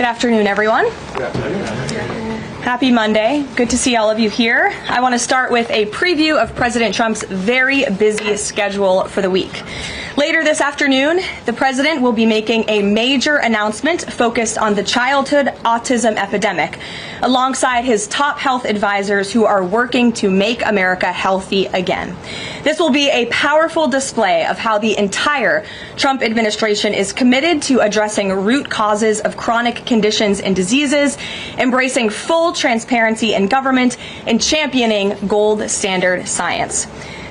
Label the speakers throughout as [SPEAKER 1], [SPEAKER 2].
[SPEAKER 1] Good afternoon, everyone.
[SPEAKER 2] Good afternoon.
[SPEAKER 1] Happy Monday. Good to see all of you here. I want to start with a preview of President Trump's very busy schedule for the week. Later this afternoon, the president will be making a major announcement focused on the childhood autism epidemic, alongside his top health advisors who are working to make America healthy again. This will be a powerful display of how the entire Trump administration is committed to addressing root causes of chronic conditions and diseases, embracing full transparency in government, and championing gold standard science.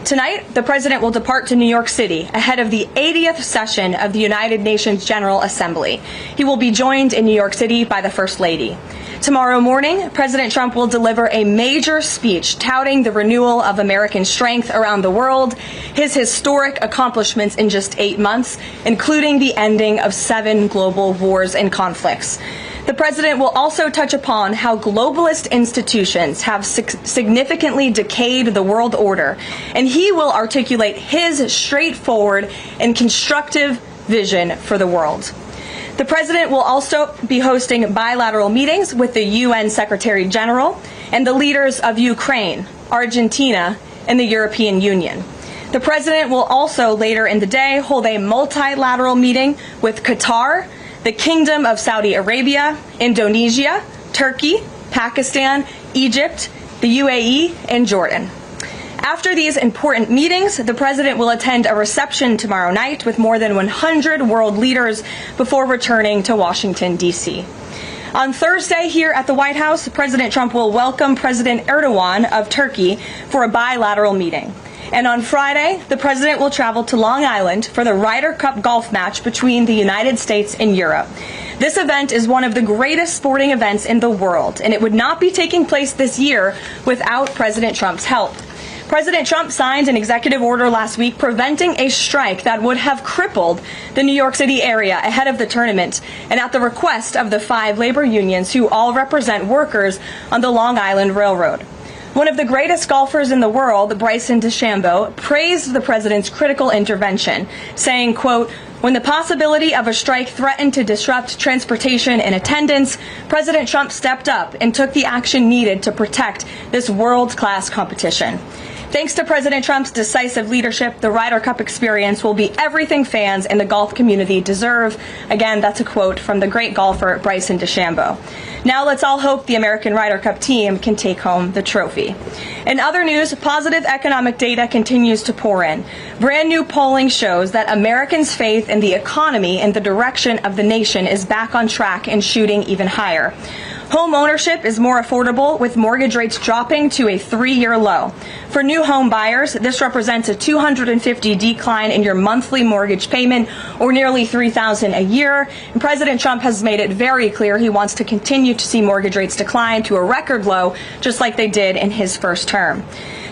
[SPEAKER 1] Tonight, the president will depart to New York City ahead of the 80th session of the United Nations General Assembly. He will be joined in New York City by the First Lady. Tomorrow morning, President Trump will deliver a major speech touting the renewal of American strength around the world, his historic accomplishments in just 8 months, including the ending of 7 global wars and conflicts. The president will also touch upon how globalist institutions have significantly decayed the world order, and he will articulate his straightforward and constructive vision for the world. The president will also be hosting bilateral meetings with the UN Secretary General and the leaders of Ukraine, Argentina, and the European Union. The president will also later in the day hold a multilateral meeting with Qatar, the Kingdom of Saudi Arabia, Indonesia, Turkey, Pakistan, Egypt, the UAE, and Jordan. After these important meetings, the president will attend a reception tomorrow night with more than 100 world leaders before returning to Washington, D.C. On Thursday here at the White House, President Trump will welcome President Erdogan of Turkey for a bilateral meeting. And on Friday, the president will travel to Long Island for the Ryder Cup golf match between the United States and Europe. This event is one of the greatest sporting events in the world, and it would not be taking place this year without President Trump's help. President Trump signed an executive order last week preventing a strike that would have crippled the New York City area ahead of the tournament, and at the request of the 5 labor unions who all represent workers on the Long Island Railroad. One of the greatest golfers in the world, Bryson DeChambeau, praised the president's critical intervention, saying, quote, "When the possibility of a strike threatened to disrupt transportation and attendance, President Trump stepped up and took the action needed to protect this world-class competition." Thanks to President Trump's decisive leadership, the Ryder Cup experience will be everything fans and the golf community deserve. Again, that's a quote from the great golfer Bryson DeChambeau. Now let's all hope the American Ryder Cup team can take home the trophy. In other news, positive economic data continues to pour in. Brand new polling shows that Americans' faith in the economy and the direction of the nation is back on track and shooting even higher. Home ownership is more affordable, with mortgage rates dropping to a 3-year low. For new home buyers, this represents a $250 decline in your monthly mortgage payment, or nearly $3,000 a year. And President Trump has made it very clear he wants to continue to see mortgage rates decline to a record low, just like they did in his first term.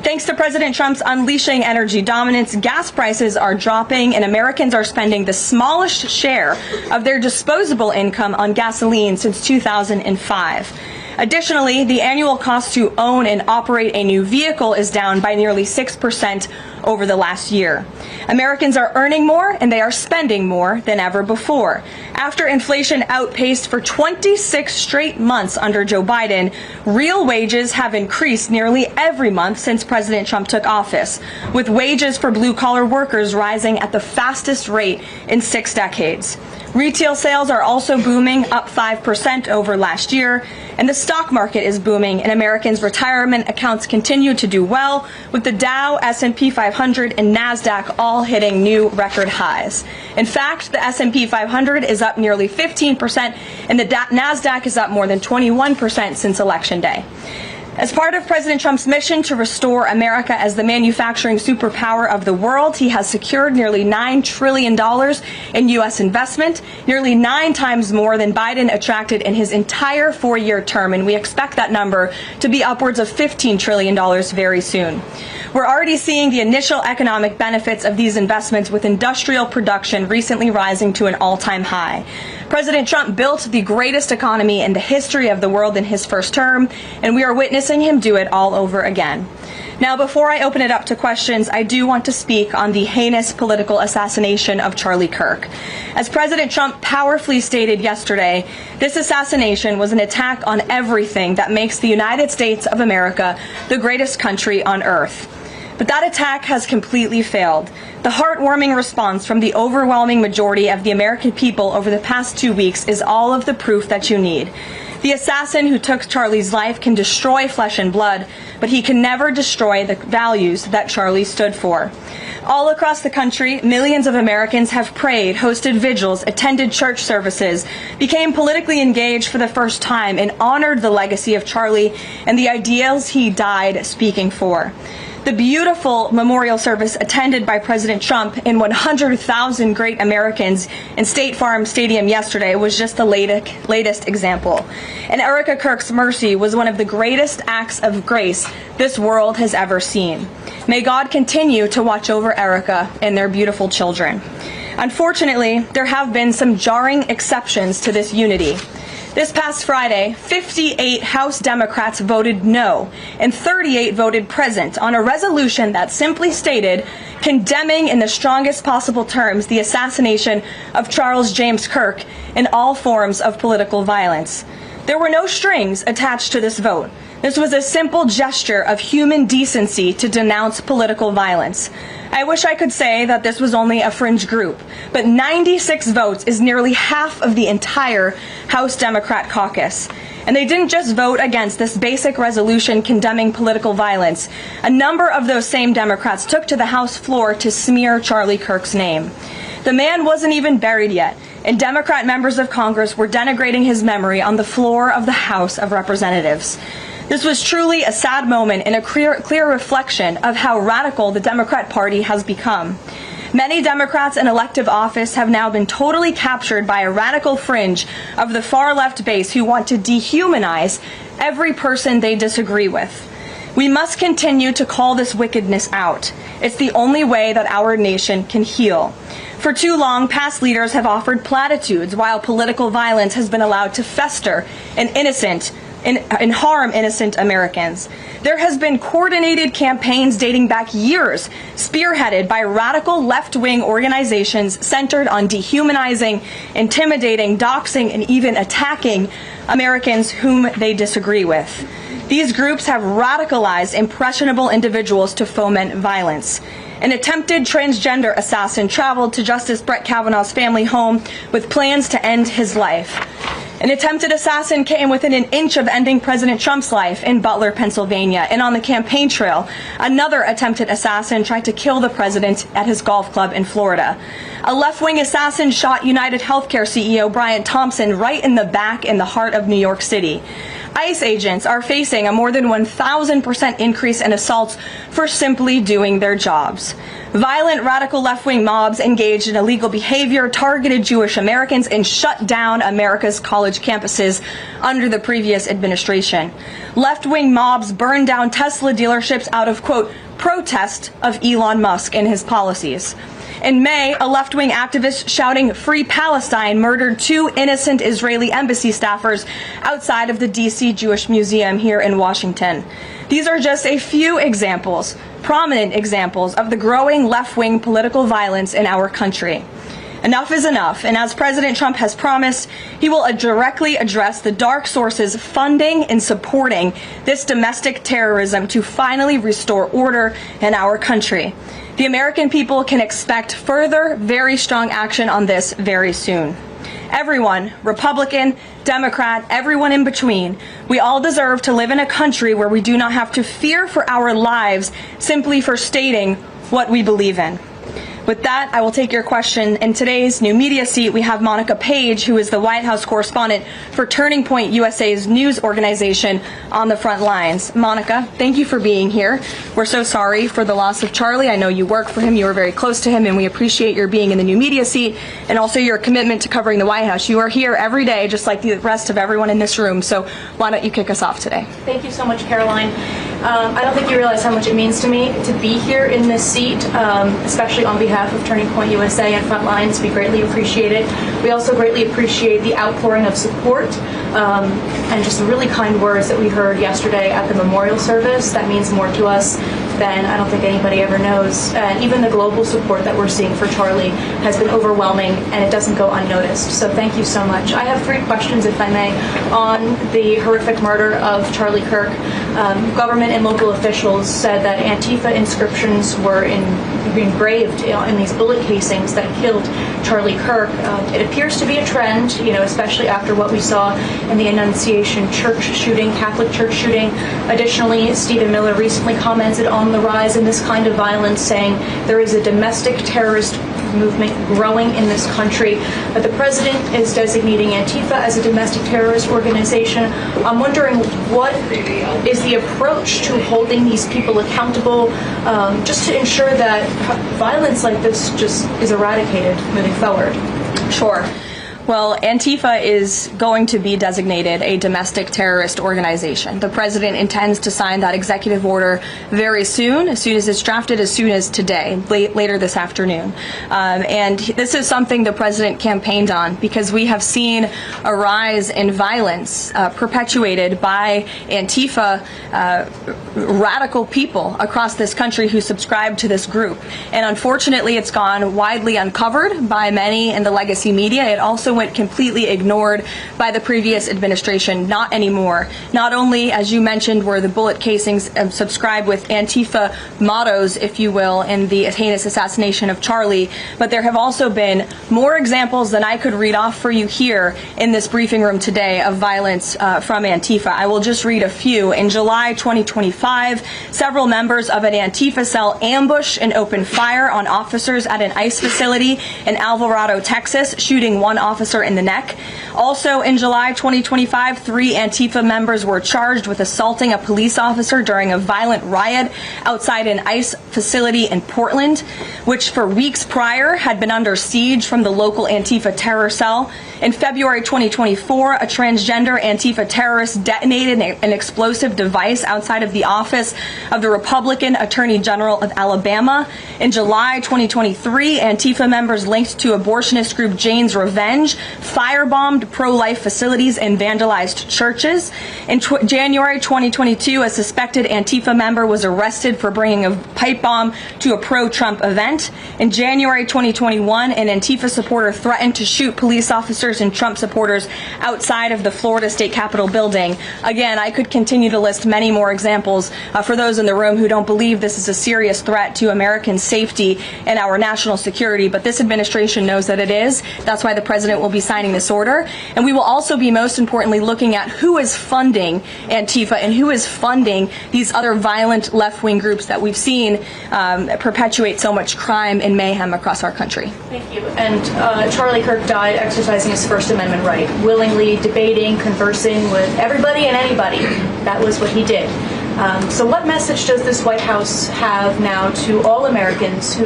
[SPEAKER 1] Thanks to President Trump's unleashing energy dominance, gas prices are dropping and Americans are spending the smallest share of their disposable income on gasoline since 2005. Additionally, the annual cost to own and operate a new vehicle is down by nearly 6% over the last year. Americans are earning more and they are spending more than ever before. After inflation outpaced for 26 straight months under Joe Biden, real wages have increased nearly every month since President Trump took office, with wages for blue-collar workers rising at the fastest rate in 6 decades. Retail sales are also booming, up 5% over last year, and the stock market is booming, and Americans' retirement accounts continue to do well, with the Dow, S&P 500, and NASDAQ all hitting new record highs. In fact, the S&P 500 is up nearly 15%, and the NASDAQ is up more than 21% since Election Day. As part of President Trump's mission to restore America as the manufacturing superpower of the world, he has secured nearly $9 trillion in U.S. investment, nearly 9 times more than Biden attracted in his entire 4-year term, and we expect that number to be upwards of $15 trillion very soon. We're already seeing the initial economic benefits of these investments, with industrial production recently rising to an all-time high. President Trump built the greatest economy in the history of the world in his first term, and we are witnessing him do it all over again. Now, before I open it up to questions, I do want to speak on the heinous political assassination of Charlie Kirk. As President Trump powerfully stated yesterday, this assassination was an attack on everything that makes the United States of America the greatest country on earth. But that attack has completely failed. The heartwarming response from the overwhelming majority of the American people over the past 2 weeks is all of the proof that you need. The assassin who took Charlie's life can destroy flesh and blood, but he can never destroy the values that Charlie stood for. All across the country, millions of Americans have prayed, hosted vigils, attended church services, became politically engaged for the first time, and honored the legacy of Charlie and the ideals he died speaking for. The beautiful memorial service attended by President Trump and 100,000 great Americans in State Farm Stadium yesterday was just the latest example. And Erica Kirk's mercy was one of the greatest acts of grace this world has ever seen. May God continue to watch over Erica and their beautiful children. Unfortunately, there have been some jarring exceptions to this unity. This past Friday, 58 House Democrats voted no, and 38 voted present on a resolution that simply stated, condemning in the strongest possible terms the assassination of Charles James Kirk and all forms of political violence. There were no strings attached to this vote. This was a simple gesture of human decency to denounce political violence. I wish I could say that this was only a fringe group, but 96 votes is nearly half of the entire House Democrat caucus. And they didn't just vote against this basic resolution condemning political violence. A number of those same Democrats took to the House floor to smear Charlie Kirk's name. The man wasn't even buried yet, and Democrat members of Congress were denigrating his memory on the floor of the House of Representatives. This was truly a sad moment and a clear reflection of how radical the Democrat Party has become. Many Democrats in elective office have now been totally captured by a radical fringe of the far-left base who want to dehumanize every person they disagree with. We must continue to call this wickedness out. It's the only way that our nation can heal. For too long, past leaders have offered platitudes while political violence has been allowed to fester and harm innocent Americans. There has been coordinated campaigns dating back years, spearheaded by radical left-wing organizations centered on dehumanizing, intimidating, doxing, and even attacking Americans whom they disagree with. These groups have radicalized impressionable individuals to foment violence. An attempted transgender assassin traveled to Justice Brett Kavanaugh's family home with plans to end his life. An attempted assassin came within an inch of ending President Trump's life in Butler, Pennsylvania, and on the campaign trail, another attempted assassin tried to kill the president at his golf club in Florida. A left-wing assassin shot United Healthcare CEO Brian Thompson right in the back in the heart of New York City. ICE agents are facing a more than 1,000% increase in assaults for simply doing their jobs. Violent radical left-wing mobs engaged in illegal behavior, targeted Jewish Americans, and shut down America's college campuses under the previous administration. Left-wing mobs burned down Tesla dealerships out of, quote, protest of Elon Musk and his policies. In May, a left-wing activist shouting "Free Palestine" murdered 2 innocent Israeli embassy staffers outside of the D.C. Jewish Museum here in Washington. These are just a few examples, prominent examples, of the growing left-wing political violence in our country. Enough is enough, and as President Trump has promised, he will directly address the dark sources funding and supporting this domestic terrorism to finally restore order in our country. The American people can expect further, very strong action on this very soon. Everyone, Republican, Democrat, everyone in between, we all deserve to live in a country where we do not have to fear for our lives simply for stating what we believe in. With that, I will take your question. In today's new media seat, we have Monica Page, who is the White House correspondent for Turning Point USA's news organization, on the front lines. Monica, thank you for being here. We're so sorry for the loss of Charlie. I know you work for him, you were very close to him, and we appreciate your being in the new media seat and also your commitment to covering the White House. You are here every day, just like the rest of everyone in this room. So why don't you kick us off today?
[SPEAKER 2] Thank you so much, Karoline. I don't think you realize how much it means to me to be here in this seat, especially on behalf of Turning Point USA and Frontlines. We greatly appreciate it. We also greatly appreciate the outpouring of support and just the really kind words that we heard yesterday at the memorial service. That means more to us been, I don't think anybody ever knows. And even the global support that we're seeing for Charlie has been overwhelming, and it doesn't go unnoticed. So thank you so much. I have 3 questions, if I may, on the horrific murder of Charlie Kirk. Government and local officials said that Antifa inscriptions were engraved in these bullet casings that killed Charlie Kirk. It appears to be a trend, especially after what we saw in the Annunciation Church shooting, Catholic Church shooting. Additionally, Stephen Miller recently commented on the rise in this kind of violence, saying there is a domestic terrorist movement growing in this country. But the president is designating Antifa as a domestic terrorist organization. I'm wondering, what is the approach to holding these people accountable, just to ensure that violence like this just is eradicated moving forward?
[SPEAKER 1] Sure. Well, Antifa is going to be designated a domestic terrorist organization. The president intends to sign that executive order very soon as it's drafted, as soon as today, later this afternoon. And this is something the president campaigned on, because we have seen a rise in violence perpetuated by Antifa radical people across this country who subscribe to this group. And unfortunately, it's gone widely uncovered by many in the legacy media. It also went completely ignored by the previous administration. Not anymore. Not only, as you mentioned, were the bullet casings subscribed with Antifa mottos, if you will, in the heinous assassination of Charlie, but there have also been more examples than I could read off for you here in this briefing room today of violence from Antifa. I will just read a few. In July 2025, several members of an Antifa cell ambushed and opened fire on officers at an ICE facility in Alvarado, Texas, shooting one officer in the neck. Also in July 2025, 3 Antifa members were charged with assaulting a police officer during a violent riot outside an ICE facility in Portland, which for weeks prior had been under siege from the local Antifa terror cell. In February 2024, a transgender Antifa terrorist detonated an explosive device outside of the office of the Republican Attorney General of Alabama. In July 2023, Antifa members linked to abortionist group Jane's Revenge firebombed pro-life facilities and vandalized churches. In January 2022, a suspected Antifa member was arrested for bringing a pipe bomb to a pro-Trump event. In January 2021, an Antifa supporter threatened to shoot police officers and Trump supporters outside of the Florida State Capitol building. Again, I could continue to list many more examples for those in the room who don't believe this is a serious threat to American safety and our national security, but this administration knows that it is. That's why the president will be signing this order. And we will also be, most importantly, looking at who is funding Antifa and who is funding these other violent left-wing groups that we've seen perpetuate so much crime and mayhem across our country.
[SPEAKER 2] Thank you. And Charlie Kirk died exercising his First Amendment right, willingly debating, conversing with everybody and anybody. That was what he did. So what message does this White House have now to all Americans who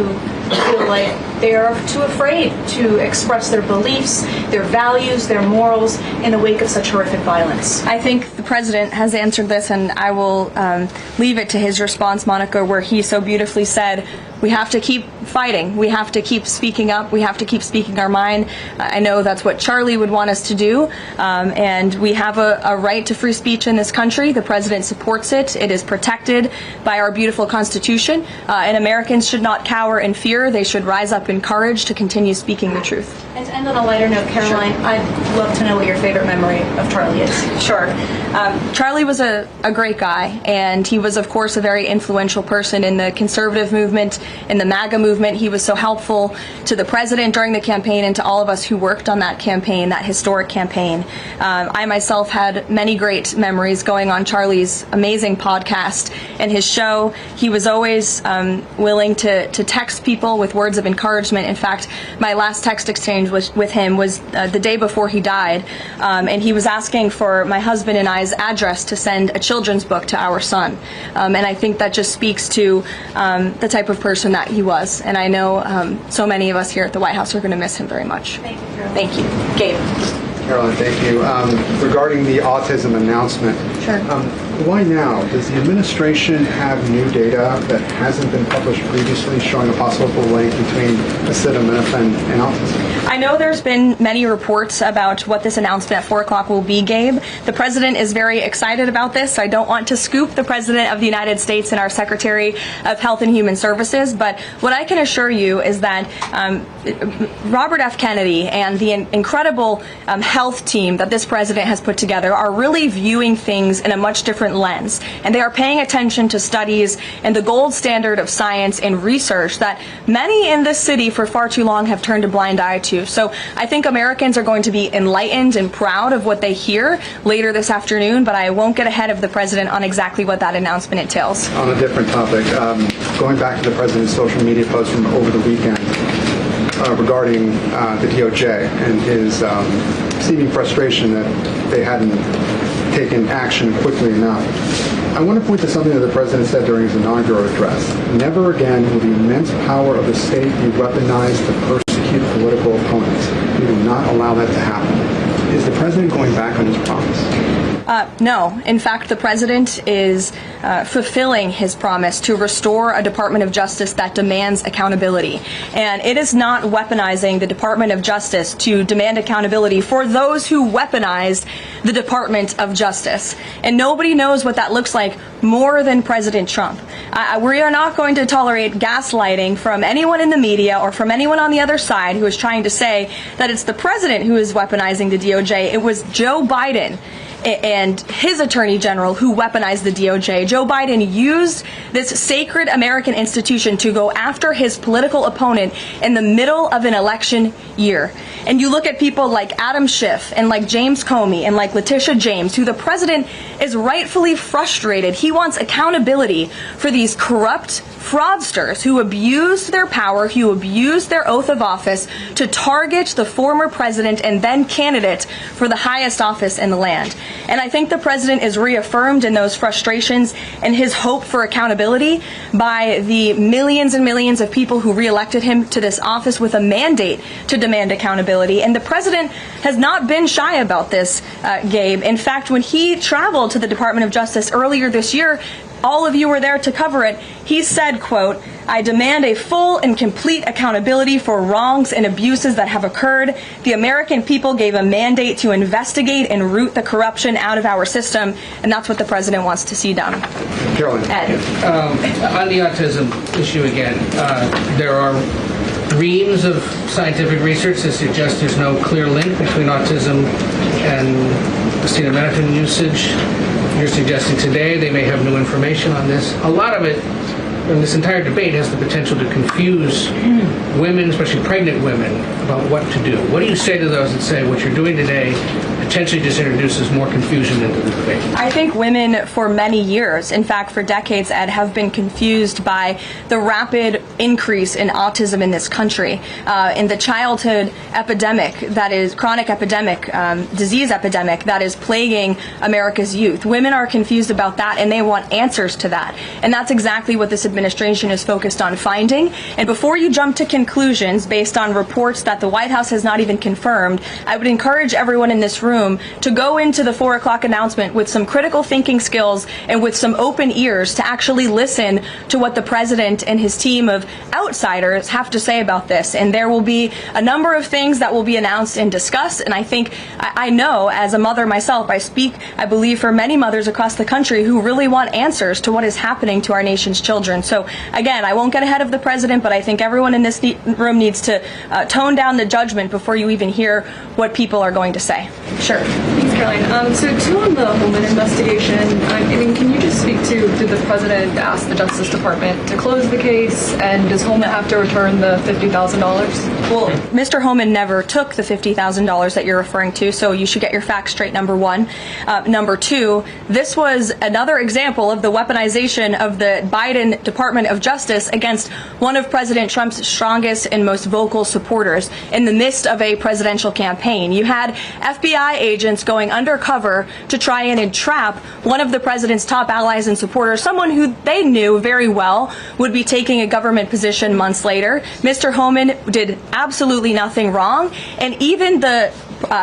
[SPEAKER 2] feel like they are too afraid to express their beliefs, their values, their morals in the wake of such horrific violence?
[SPEAKER 1] I think the president has answered this, and I will leave it to his response, Monica, where he so beautifully said, we have to keep fighting. We have to keep speaking up. We have to keep speaking our mind. I know that's what Charlie would want us to do, and we have a right to free speech in this country. The president supports it. It is protected by our beautiful Constitution, and Americans should not cower in fear. They should rise up in courage to continue speaking the truth.
[SPEAKER 2] And to end on a lighter note, Karoline, sure. I'd love to know what your favorite memory of Charlie is.
[SPEAKER 1] Sure. Charlie was a great guy, and he was, of course, a very influential person in the conservative movement, in the MAGA movement. He was so helpful to the president during the campaign and to all of us who worked on that campaign, that historic campaign. I myself had many great memories going on Charlie's amazing podcast and his show. He was always willing to text people with words of encouragement. In fact, my last text exchange with him was the day before he died, and he was asking for my husband and I's address to send a children's book to our son. And I think that just speaks to the type of person that he was. And I know so many of us here at the White House are going to miss him very much.
[SPEAKER 2] Thank you, Caroline.
[SPEAKER 1] Thank you. Gabe.
[SPEAKER 3] Karoline, thank you. Regarding the autism announcement,
[SPEAKER 1] Sure.
[SPEAKER 3] Why now? Does the administration have new data that hasn't been published previously showing a possible link between acetaminophen and autism?
[SPEAKER 1] I know there's been many reports about what this announcement at 4 o'clock will be, Gabe. The president is very excited about this, so I don't want to scoop the president of the United States and our Secretary of Health and Human Services, but what I can assure you is that Robert F. Kennedy and the incredible health team that this president has put together are really viewing things in a much different lens, and they are paying attention to studies and the gold standard of science and research that many in this city for far too long have turned a blind eye to. So I think Americans are going to be enlightened and proud of what they hear later this afternoon, but I won't get ahead of the president on exactly what that announcement entails.
[SPEAKER 3] On a different topic, going back to the president's social media post from over the weekend regarding the DOJ and his seeming frustration that they hadn't taken action quickly enough. I want to point to something that the president said during his inaugural address. Never again will the immense power of the state be weaponized to persecute political opponents. We will not allow that to happen. Is the president going back on his promise?
[SPEAKER 1] No. In fact, the president is fulfilling his promise to restore a Department of Justice that demands accountability. And it is not weaponizing the Department of Justice to demand accountability for those who weaponized the Department of Justice. And nobody knows what that looks like more than President Trump. We are not going to tolerate gaslighting from anyone in the media or from anyone on the other side who is trying to say that it's the president who is weaponizing the DOJ. It was Joe Biden and his attorney general who weaponized the DOJ. Joe Biden used this sacred American institution to go after his political opponent in the middle of an election year. And you look at people like Adam Schiff and like James Comey and like Letitia James, who the president is rightfully frustrated. He wants accountability for these corrupt fraudsters who abused their power, who abused their oath of office to target the former president and then candidate for the highest office in the land. And I think the president is reaffirmed in those frustrations and his hope for accountability by the millions and millions of people who reelected him to this office with a mandate to demand accountability. And the president has not been shy about this, Gabe. In fact, when he traveled to the Department of Justice earlier this year, all of you were there to cover it. He said, quote, "I demand a full and complete accountability for wrongs and abuses that have occurred. The American people gave a mandate to investigate and root the corruption out of our system," and that's what the president wants to see done.
[SPEAKER 3] Karoline.
[SPEAKER 1] Ed.
[SPEAKER 4] On the autism issue again, there are reams of scientific research that suggests there's no clear link between autism and acetaminophen usage. You're suggesting today they may have new information on this. A lot of it, and this entire debate, has the potential to confuse women, especially pregnant women, about what to do. What do you say to those that say what you're doing today potentially just introduces more confusion into the debate?
[SPEAKER 1] I think women for many years, in fact for decades, Ed, have been confused by the rapid increase in autism in this country, in the childhood epidemic that is chronic epidemic, disease epidemic that is plaguing America's youth. Women are confused about that and they want answers to that. And that's exactly what this administration is focused on finding. And before you jump to conclusions based on reports that the White House has not even confirmed, I would encourage everyone in this room to go into the 4 o'clock announcement with some critical thinking skills and with some open ears to actually listen to what the president and his team of outsiders have to say about this. And there will be a number of things that will be announced and discussed. And I think, I know as a mother myself, I speak, I believe, for many mothers across the country who really want answers to what is happening to our nation's children. So again, I won't get ahead of the president, but I think everyone in this room needs to tone down the judgment before you even hear what people are going to say. Sure.
[SPEAKER 5] Thanks, Caroline. So two on the Holman investigation. I mean, can you just speak to, did the president ask the Justice Department to close the case, and does Holman have to return the $50,000?
[SPEAKER 1] Well, Mr. Holman never took the $50,000 that you're referring to, so you should get your facts straight, number one. Number two, this was another example of the weaponization of the Biden Department of Justice against one of President Trump's strongest and most vocal supporters in the midst of a presidential campaign. You had FBI agents going undercover to try and entrap one of the president's top allies and supporters, someone who they knew very well would be taking a government position months later. Mr. Holman did absolutely nothing wrong, and even the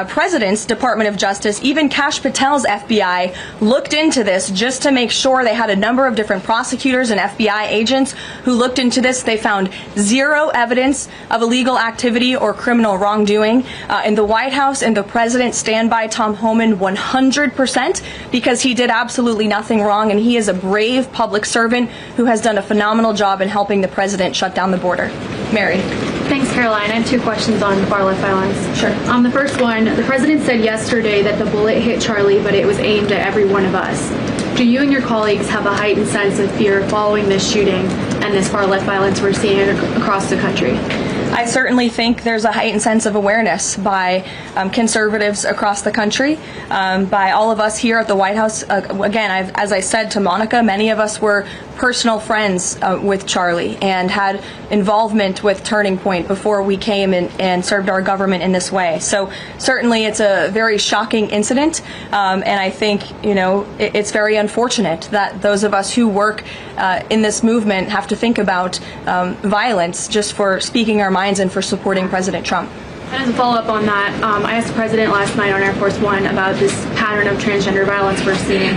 [SPEAKER 1] president's Department of Justice, even Kash Patel's FBI, looked into this just to make sure. They had a number of different prosecutors and FBI agents who looked into this. They found zero evidence of illegal activity or criminal wrongdoing. In the White House and the president stand by Tom Homan 100% because he did absolutely nothing wrong, and he is a brave public servant who has done a phenomenal job in helping the president shut down the border. Mary.
[SPEAKER 6] Thanks, Karoline. I have two questions on far-left violence.
[SPEAKER 1] Sure.
[SPEAKER 6] The first one, the president said yesterday that the bullet hit Charlie, but it was aimed at every one of us. Do you and your colleagues have a heightened sense of fear following this shooting and this far-left violence we're seeing across the country?
[SPEAKER 1] I certainly think there's a heightened sense of awareness by conservatives across the country, by all of us here at the White House. Again, as I said to Monica, many of us were personal friends with Charlie and had involvement with Turning Point before we came and served our government in this way. So certainly it's a very shocking incident, and I think, it's very unfortunate that those of us who work in this movement have to think about violence just for speaking our minds and for supporting President Trump.
[SPEAKER 6] And as a follow-up on that, I asked the president last night on Air Force One about this pattern of transgender violence we're seeing.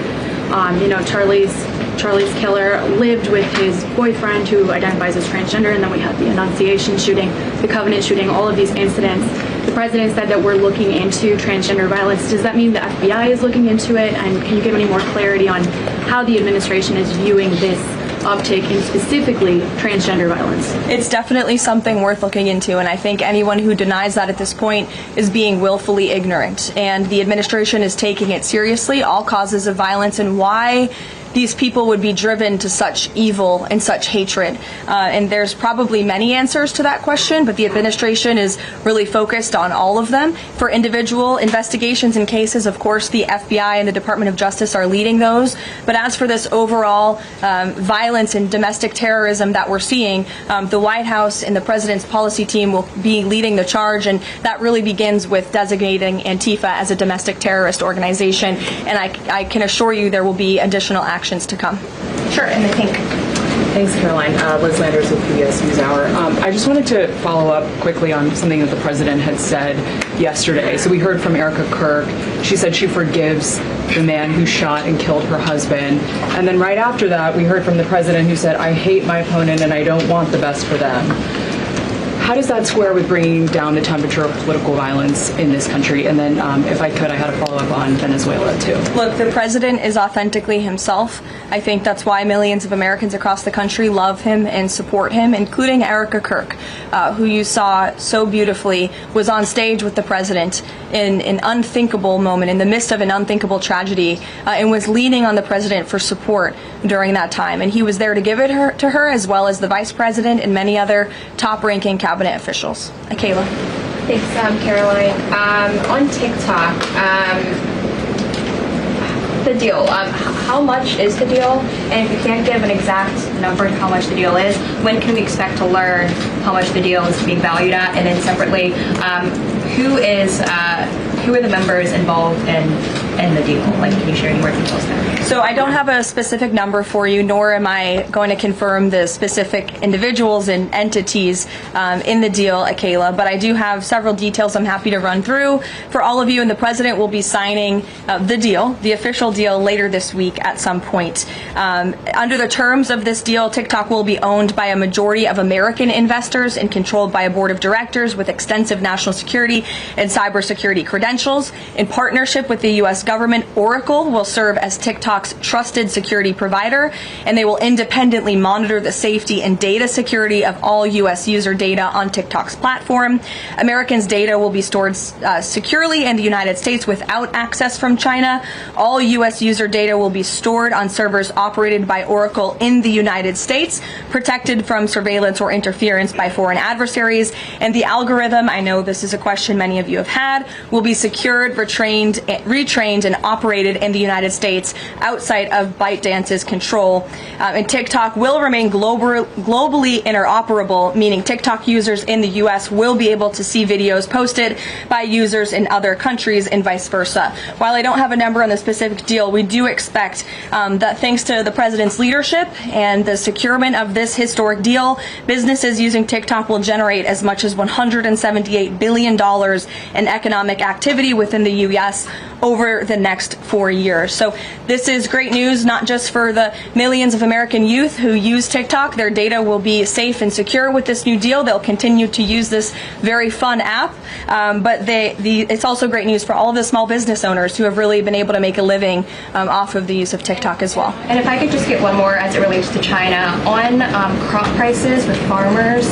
[SPEAKER 6] Charlie's killer lived with his boyfriend who identifies as transgender, and then we had the Annunciation shooting, the Covenant shooting, all of these incidents. The president said that we're looking into transgender violence. Does that mean the FBI is looking into it? And can you give any more clarity on how the administration is viewing this uptick in specifically transgender violence?
[SPEAKER 1] It's definitely something worth looking into, and I think anyone who denies that at this point is being willfully ignorant. And the administration is taking it seriously, all causes of violence, and why these people would be driven to such evil and such hatred. And there's probably many answers to that question, but the administration is really focused on all of them. For individual investigations and cases, of course, the FBI and the Department of Justice are leading those. But as for this overall violence and domestic terrorism that we're seeing, the White House and the president's policy team will be leading the charge, and that really begins with designating Antifa as a domestic terrorist organization. And I can assure you there will be additional actions to come.
[SPEAKER 7] Sure, in the pink.
[SPEAKER 8] Thanks, Caroline. Liz Landers with PBS NewsHour. I just wanted to follow up quickly on something that the president had said yesterday. So we heard from Erica Kirk. She said she forgives the man who shot and killed her husband. And then right after that, we heard from the president who said, I hate my opponent and I don't want the best for them. How does that square with bringing down the temperature of political violence in this country? And then, if I could, I had a follow-up on Venezuela, too.
[SPEAKER 1] Look, the president is authentically himself. I think that's why millions of Americans across the country love him and support him, including Erica Kirk, who you saw so beautifully was on stage with the president in an unthinkable moment, in the midst of an unthinkable tragedy, and was leaning on the president for support during that time. And he was there to give it to her, as well as the vice president and many other top-ranking cabinet officials. Kayla.
[SPEAKER 7] Thanks, Caroline. On TikTok, the deal. How much is the deal? And if you can't give an exact number to how much the deal is, when can we expect to learn how much the deal is being valued at? And then separately, who are the members involved in the deal? Like, can you share any more details there?
[SPEAKER 1] So I don't have a specific number for you, nor am I going to confirm the specific individuals and entities in the deal, Kayla, but I do have several details I'm happy to run through for all of you, and the president will be signing the deal, the official deal, later this week at some point. Under the terms of this deal, TikTok will be owned by a majority of American investors and controlled by a board of directors with extensive national security and cybersecurity credentials. In partnership with the U.S. government, Oracle will serve as TikTok's trusted security provider, and they will independently monitor the safety and data security of all U.S. user data on TikTok's platform. Americans' data will be stored securely in the United States without access from China. All U.S. user data will be stored on servers operated by Oracle in the United States, protected from surveillance or interference by foreign adversaries. And the algorithm, I know this is a question many of you have had, will be secured, retrained trained and operated in the United States outside of ByteDance's control. And TikTok will remain globally interoperable, meaning TikTok users in the U.S. will be able to see videos posted by users in other countries and vice versa. While I don't have a number on the specific deal, we do expect that thanks to the president's leadership and the securement of this historic deal, businesses using TikTok will generate as much as $178 billion in economic activity within the U.S. over the next 4 years. So this is great news, not just for the millions of American youth who use TikTok. Their data will be safe and secure with this new deal. They'll continue to use this very fun app, but it's also great news for all of the small business owners who have really been able to make a living off of the use of TikTok as well.
[SPEAKER 7] And if I could just get one more as it relates to China, on crop prices with farmers,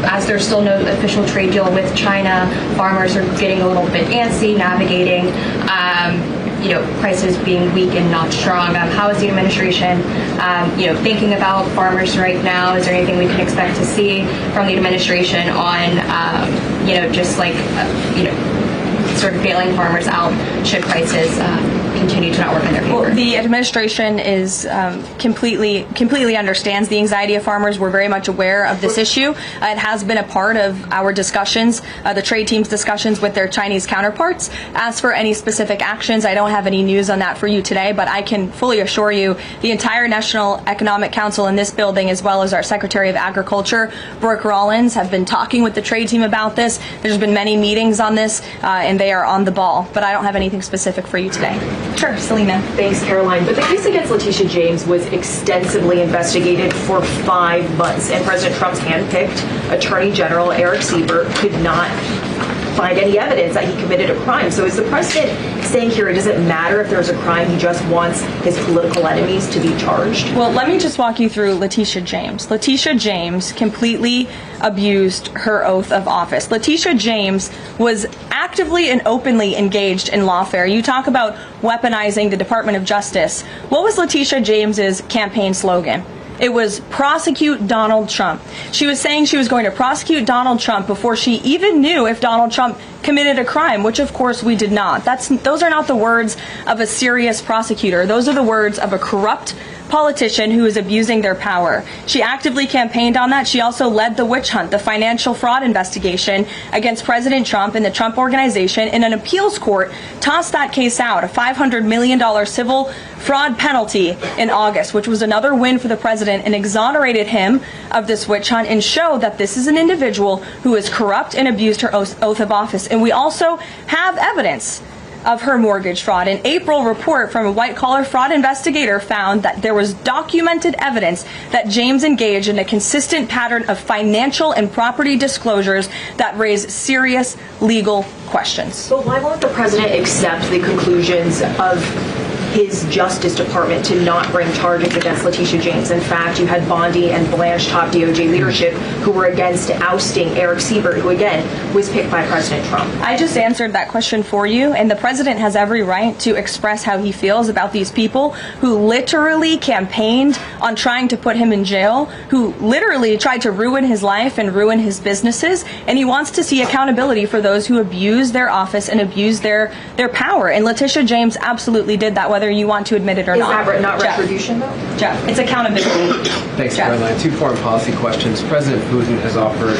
[SPEAKER 7] as there's still no official trade deal with China, farmers are getting a little bit antsy navigating, prices being weak and not strong. How is the administration, thinking about farmers right now? Is there anything we can expect to see from the administration on, sort of bailing farmers out should prices continue to not work in their favor?
[SPEAKER 1] Well, the administration is completely understands the anxiety of farmers. We're very much aware of this issue. It has been a part of our discussions, the trade team's discussions with their Chinese counterparts. As for any specific actions, I don't have any news on that for you today, but I can fully assure you the entire National Economic Council in this building, as well as our Secretary of Agriculture, Brooke Rollins, have been talking with the trade team about this. There's been many meetings on this, and they are on the ball, but I don't have anything specific for you today. Sure, Selena.
[SPEAKER 9] Thanks, Karoline. But the case against Letitia James was extensively investigated for 5 months, and President Trump's handpicked Attorney General Eric Siebert could not find any evidence that he committed a crime. So is the president saying here it doesn't matter if there's a crime, he just wants his political enemies to be charged?
[SPEAKER 1] Well, let me just walk you through Letitia James. Letitia James completely abused her oath of office. Letitia James was actively and openly engaged in lawfare. You talk about weaponizing the Department of Justice. What was Letitia James's campaign slogan? It was prosecute Donald Trump. She was saying she was going to prosecute Donald Trump before she even knew if Donald Trump committed a crime, which of course we did not. Those are not the words of a serious prosecutor. Those are the words of a corrupt politician who is abusing their power. She actively campaigned on that. She also led the witch hunt, the financial fraud investigation against President Trump and the Trump Organization, and an appeals court tossed that case out, a $500 million civil fraud penalty in August, which was another win for the president and exonerated him of this witch hunt and showed that this is an individual who is corrupt and abused her oath of office. And we also have evidence of her mortgage fraud. An April report from a white-collar fraud investigator found that there was documented evidence that James engaged in a consistent pattern of financial and property disclosures that raise serious legal questions.
[SPEAKER 9] But why won't the president accept the conclusions of his Justice Department to not bring charges against Letitia James? In fact, you had Bondi and Blanche top DOJ leadership who were against ousting Eric Siebert, who again was picked by President Trump.
[SPEAKER 1] I just answered that question for you, and the president has every right to express how he feels about these people who literally campaigned on trying to put him in jail, who literally tried to ruin his life and ruin his businesses, and he wants to see accountability for those who abuse their office and abuse their power. And Letitia James absolutely did that, whether you want to admit it or not.
[SPEAKER 9] Is that not retribution, though?
[SPEAKER 1] Jeff, it's accountability.
[SPEAKER 10] Thanks,
[SPEAKER 1] Jeff.
[SPEAKER 10] Karoline. 2 foreign policy questions. President Putin has offered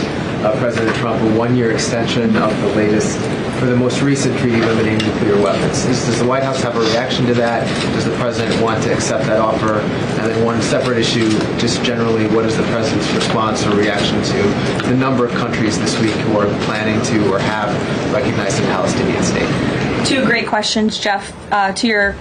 [SPEAKER 10] President Trump a 1-year extension of the latest, for the most recent treaty limiting nuclear weapons. Does the White House have a reaction to that? Does the president want to accept that offer? And then one separate issue, just generally, what is the president's response or reaction to the number of countries this week who are planning to or have recognized a Palestinian state?
[SPEAKER 1] 2 great questions, Jeff. To your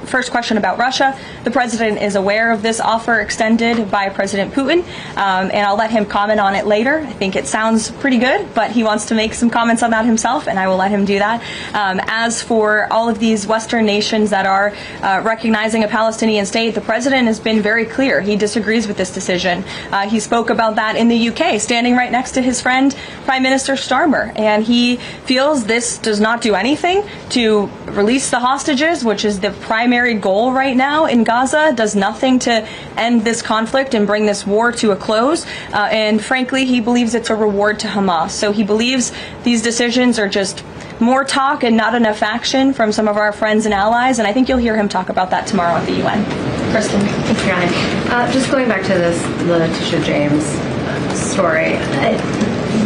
[SPEAKER 1] first question about Russia, the president is aware of this offer extended by President Putin, and I'll let him comment on it later. I think it sounds pretty good, but he wants to make some comments on that himself, and I will let him do that. As for all of these Western nations that are recognizing a Palestinian state, the president has been very clear. He disagrees with this decision. He spoke about that in the UK, standing right next to his friend, Prime Minister Starmer, and he feels this does not do anything nothing to release the hostages, which is the primary goal right now in Gaza, does nothing to end this conflict and bring this war to a close. And frankly, he believes it's a reward to Hamas. So he believes these decisions are just more talk and not enough action from some of our friends and allies. And I think you'll hear him talk about that tomorrow at the UN. Kristen.
[SPEAKER 7] Thanks, Karoline. Just going back to this Letitia James story,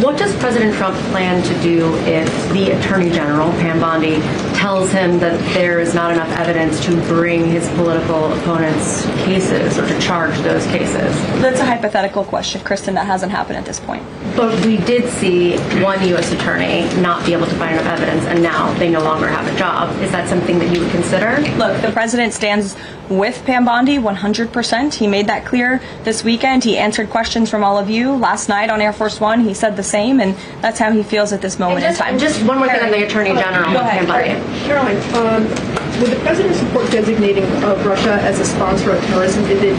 [SPEAKER 7] what does President Trump plan to do if the Attorney General, Pam Bondi, tells him that there is not enough evidence to bring his political opponents' cases or to charge those cases?
[SPEAKER 1] That's a hypothetical question, Kristen. That hasn't happened at this point.
[SPEAKER 7] But we did see one U.S. attorney not be able to find enough evidence, and now they no longer have a job. Is that something that you would consider?
[SPEAKER 1] Look, the president stands with Pam Bondi 100%. He made that clear this weekend. He answered questions from all of you last night on Air Force One. He said the same, and that's how he feels at this moment in time.
[SPEAKER 7] Just one more thing on the Attorney General.
[SPEAKER 1] Go ahead.
[SPEAKER 7] Pam Bondi.
[SPEAKER 11] Karoline, would the president support designating Russia as a sponsor of terrorism if it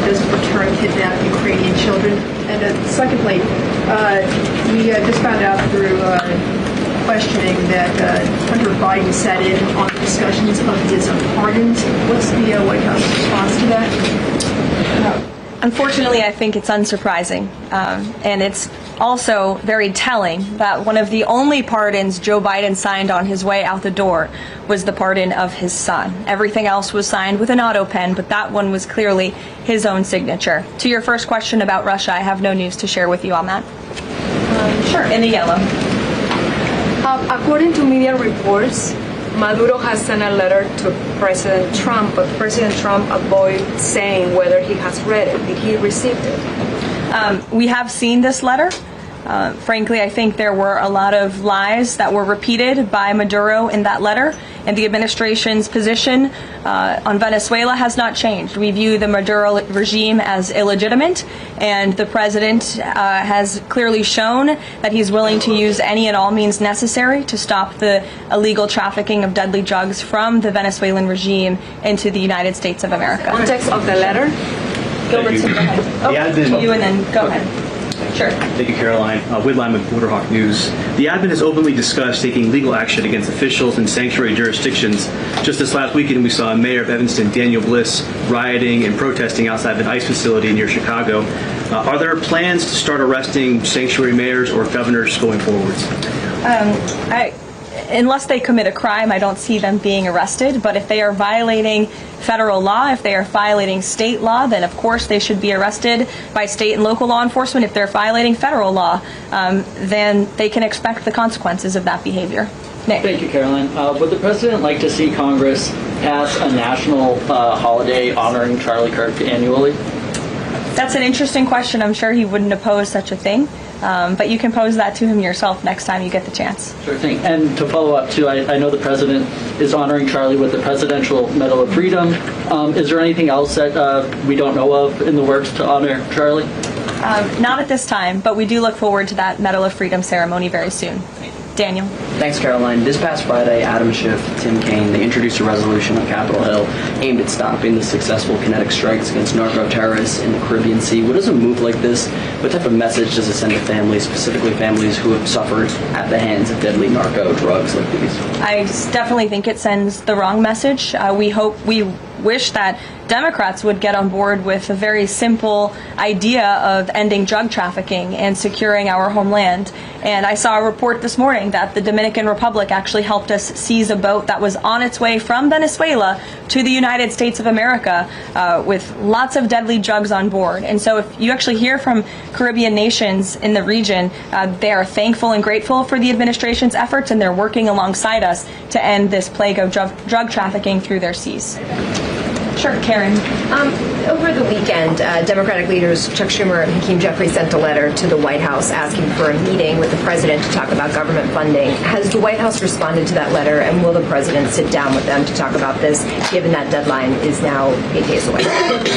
[SPEAKER 11] does return kidnapped Ukrainian children? And secondly, we just found out through questioning that Hunter Biden sat in on the discussions of his pardons. What's the White House response to that?
[SPEAKER 1] Unfortunately, I think it's unsurprising, and it's also very telling that one of the only pardons Joe Biden signed on his way out the door was the pardon of his son. Everything else was signed with an auto pen, but that one was clearly his own signature. To your first question about Russia, I have no news to share with you on that. Sure, in the yellow.
[SPEAKER 5] According to media reports, Maduro has sent a letter to President Trump, but President Trump avoided saying whether he has read it. Did he receive it?
[SPEAKER 1] We have seen this letter. Frankly, I think there were a lot of lies that were repeated by Maduro in that letter, and the administration's position on Venezuela has not changed. We view the Maduro regime as illegitimate, and the president has clearly shown that he's willing to use any and all means necessary to stop the illegal trafficking of deadly drugs from the Venezuelan regime into the United States of America.
[SPEAKER 5] Context of the letter?
[SPEAKER 1] Gilbert, go ahead. You and then go ahead. Sure.
[SPEAKER 12] Thank you, Karoline. Whitline with Borderhawk News. The admin has openly discussed taking legal action against officials in sanctuary jurisdictions. Just this last weekend, we saw Mayor of Evanston, Daniel Bliss, rioting and protesting outside an ICE facility near Chicago. Are there plans to start arresting sanctuary mayors or governors going forwards?
[SPEAKER 1] Unless they commit a crime, I don't see them being arrested. But if they are violating federal law, if they are violating state law, then of course they should be arrested by state and local law enforcement. If they're violating federal law, then they can expect the consequences of that behavior. Nick.
[SPEAKER 13] Thank you, Karoline. Would the president like to see Congress pass a national holiday honoring Charlie Kirk annually?
[SPEAKER 1] That's an interesting question. I'm sure he wouldn't oppose such a thing. But you can pose that to him yourself next time you get the chance.
[SPEAKER 13] Sure thing. And to follow up, too, I know the president is honoring Charlie with the Presidential Medal of Freedom. Is there anything else that we don't know of in the works to honor Charlie?
[SPEAKER 1] Not at this time, but we do look forward to that Medal of Freedom ceremony very soon. Daniel.
[SPEAKER 14] Thanks, Karoline. This past Friday, Adam Schiff, Tim Kaine, they introduced a resolution on Capitol Hill aimed at stopping the successful kinetic strikes against narco-terrorists in the Caribbean Sea. What does a move like this, what type of message does it send to families, specifically families who have suffered at the hands of deadly narco drugs like these?
[SPEAKER 1] I definitely think it sends the wrong message. We wish that Democrats would get on board with a very simple idea of ending drug trafficking and securing our homeland. And I saw a report this morning that the Dominican Republic actually helped us seize a boat that was on its way from Venezuela to the United States of America with lots of deadly drugs on board. And so if you actually hear from Caribbean nations in the region, they are thankful and grateful for the administration's efforts, and they're working alongside us to end this plague of drug trafficking through their seas. Sure, Karen.
[SPEAKER 15] Over the weekend, Democratic leaders Chuck Schumer and Hakeem Jeffries sent a letter to the White House asking for a meeting with the president to talk about government funding. Has the White House responded to that letter, and will the president sit down with them to talk about this, given that deadline is now 8 days away?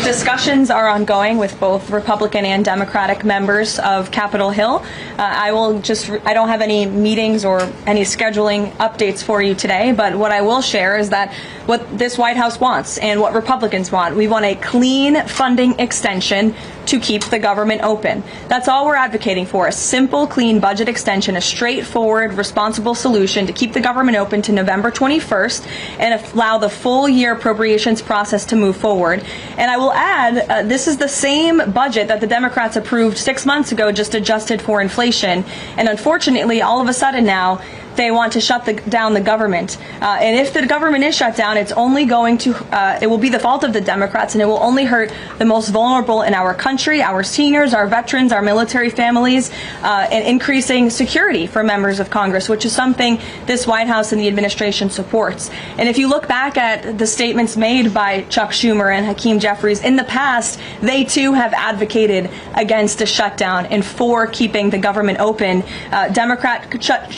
[SPEAKER 1] Discussions are ongoing with both Republican and Democratic members of Capitol Hill. I don't have any meetings or any scheduling updates for you today, but what I will share is that what this White House wants and what Republicans want. We want a clean clean funding extension to keep the government open. That's all we're advocating for, a simple, clean budget extension, a straightforward, responsible solution to keep the government open to November 21st and allow the full year appropriations process to move forward. And I will add, this is the same budget that the Democrats approved 6 months ago, just adjusted for inflation. And unfortunately, all of a sudden now, they want to shut down the government. And if the government is shut down, it's only going to, it will be the fault of the Democrats, and it will only hurt the most vulnerable in our country, our seniors, our veterans, our military families, and increasing security for members of Congress, which is something this White House and the administration supports. And if you look back at the statements made by Chuck Schumer and Hakeem Jeffries in the past, they too have advocated against a shutdown and for keeping the government open. Democrat Chuck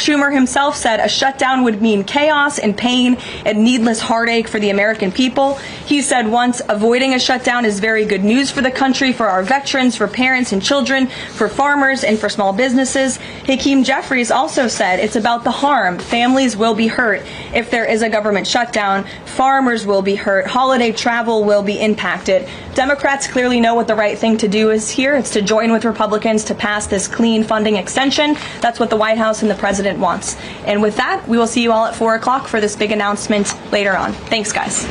[SPEAKER 1] Schumer himself said a shutdown would mean chaos and pain and needless heartache for the American people. He said once, avoiding a shutdown is very good news for the country, for our veterans, for parents and children, for farmers, and for small businesses. Hakeem Jeffries also said it's about the harm. Families will be hurt if there is a government shutdown. Farmers will be hurt. Holiday travel will be impacted. Democrats clearly know what the right thing to do is here. It's to join with Republicans to pass this clean funding extension. That's what the White House and the president wants. And with that, we will see you all at 4 o'clock for this big announcement later on. Thanks, guys.